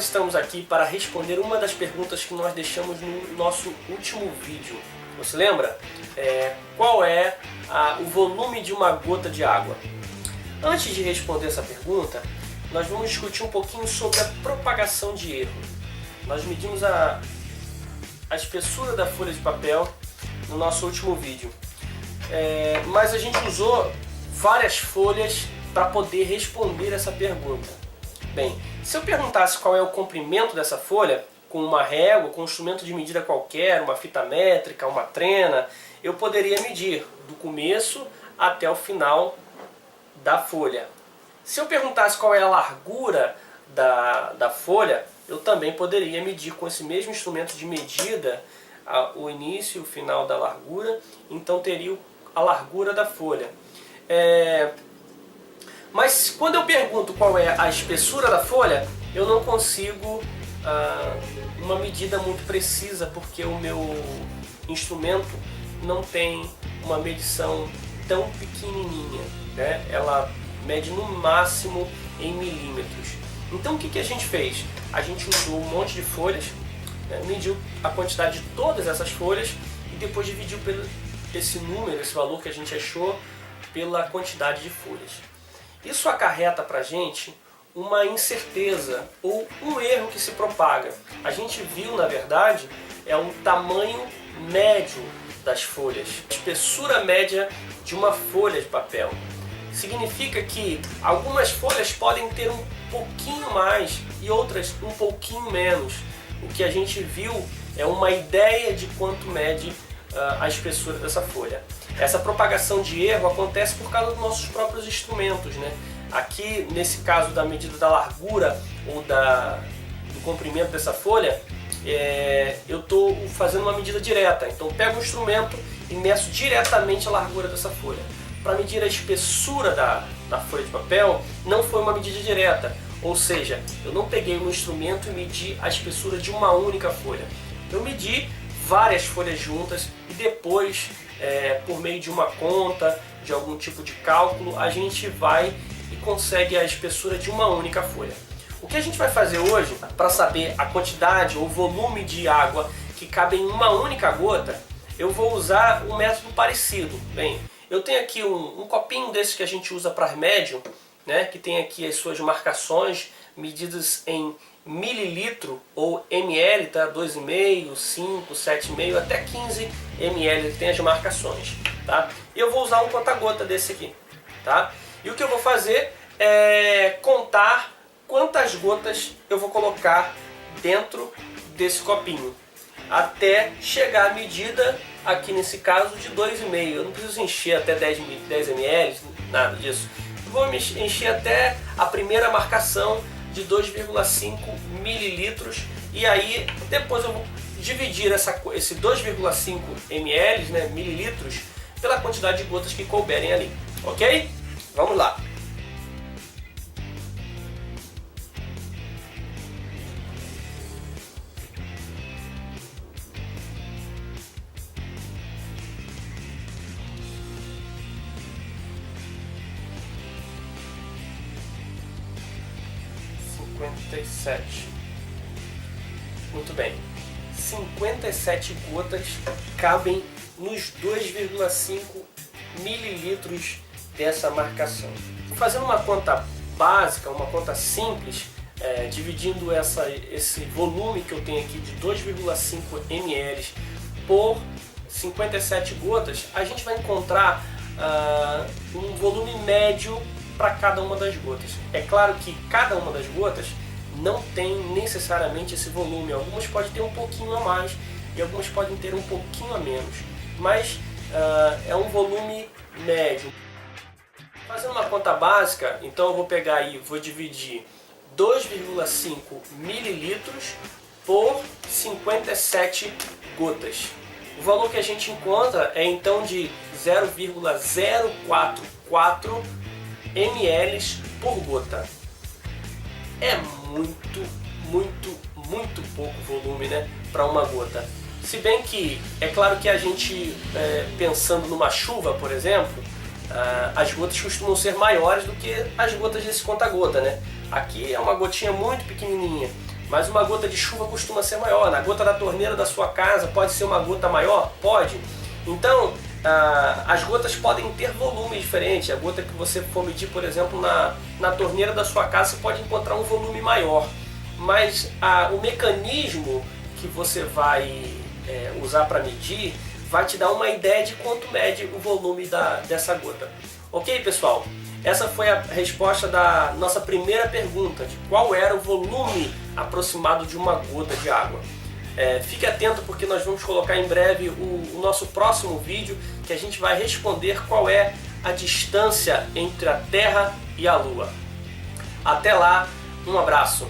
estamos aqui para responder uma das perguntas que nós deixamos no nosso último vídeo. Você lembra? Qual é o volume de uma gota de água? Antes de responder essa pergunta, nós vamos discutir um pouquinho sobre a propagação de erro. Nós medimos a espessura da folha de papel no nosso último vídeo, mas a gente usou várias folhas para poder responder essa pergunta. Bem, se eu perguntasse qual é o comprimento dessa folha, com uma régua, com um instrumento de medida qualquer, uma fita métrica, uma trena, eu poderia medir do começo até o final da folha. Se eu perguntasse qual é a largura da folha, eu também poderia medir com esse mesmo instrumento de medida o início e o final da largura, então teria a largura da folha. Mas quando eu pergunto qual é a espessura da folha, eu não consigo uma medida muito precisa, porque o meu instrumento não tem uma medição tão pequenininha, né? Ela mede no máximo em milímetros. Então o que a gente fez? A gente usou um monte de folhas, né? Mediu a quantidade de todas essas folhas e depois dividiu esse número, esse valor que a gente achou, pela quantidade de folhas. Isso acarreta para a gente uma incerteza ou um erro que se propaga. A gente viu, na verdade, o tamanho médio das folhas, a espessura média de uma folha de papel. Significa que algumas folhas podem ter um pouquinho mais e outras um pouquinho menos. O que a gente viu é uma ideia de quanto mede a espessura dessa folha. Essa propagação de erro acontece por causa dos nossos próprios instrumentos, né? Aqui, nesse caso da medida da largura ou do comprimento dessa folha, eu estou fazendo uma medida direta. Então, eu pego um instrumento e meço diretamente a largura dessa folha. Para medir a espessura da folha de papel, não foi uma medida direta. Ou seja, eu não peguei um instrumento e medi a espessura de uma única folha. Eu medi várias folhas juntas e depois, por meio de uma conta, de algum tipo de cálculo, a gente vai e consegue a espessura de uma única folha. O que a gente vai fazer hoje, para saber a quantidade ou volume de água que cabe em uma única gota, eu vou usar um método parecido. Bem, eu tenho aqui um copinho desses que a gente usa para médio, né, que tem aqui as suas marcações medidas em mililitro ou ml, tá? 2,5, 5, 7,5 até 15 ml, que tem as marcações, tá? E eu vou usar um conta-gota desse aqui, tá? E o que eu vou fazer é contar quantas gotas eu vou colocar dentro desse copinho, até chegar à medida, aqui nesse caso, de 2,5. Eu não preciso encher até 10 ml, nada disso. Eu vou encher até a primeira marcação de 2,5 mililitros, e aí depois eu vou dividir esse 2,5 ml, né, mililitros, pela quantidade de gotas que couberem ali, ok? Vamos lá. Muito bem, 57 gotas cabem nos 2,5 mililitros dessa marcação. Fazendo uma conta básica, uma conta simples, dividindo esse volume que eu tenho aqui de 2,5 ml por 57 gotas, a gente vai encontrar um volume médio para cada uma das gotas. É claro que cada uma das gotas não tem necessariamente esse volume. Algumas podem ter um pouquinho a mais e algumas podem ter um pouquinho a menos, mas é um volume médio. Fazendo uma conta básica, então eu vou pegar aí, vou dividir 2,5 mililitros por 57 gotas. O valor que a gente encontra é então de 0,044 ml por gota. É muito pouco volume, né, para uma gota. Se bem que, é claro que a gente, pensando numa chuva, por exemplo, as gotas costumam ser maiores do que as gotas desse conta-gota, né? Aqui é uma gotinha muito pequenininha. mas uma gota de chuva costuma ser maior. Na gota da torneira da sua casa pode ser uma gota maior? Pode. Então, as gotas podem ter volume diferente. A gota que você for medir, por exemplo, na torneira da sua casa, você pode encontrar um volume maior. Mas o mecanismo que você vai usar para medir vai te dar uma ideia de quanto mede o volume dessa gota. Ok, pessoal? Essa foi a resposta da nossa primeira pergunta, de qual era o volume aproximado de uma gota de água. Fique atento, porque nós vamos colocar em breve o nosso próximo vídeo, que a gente vai responder qual é a distância entre a Terra e a Lua. Até lá, um abraço!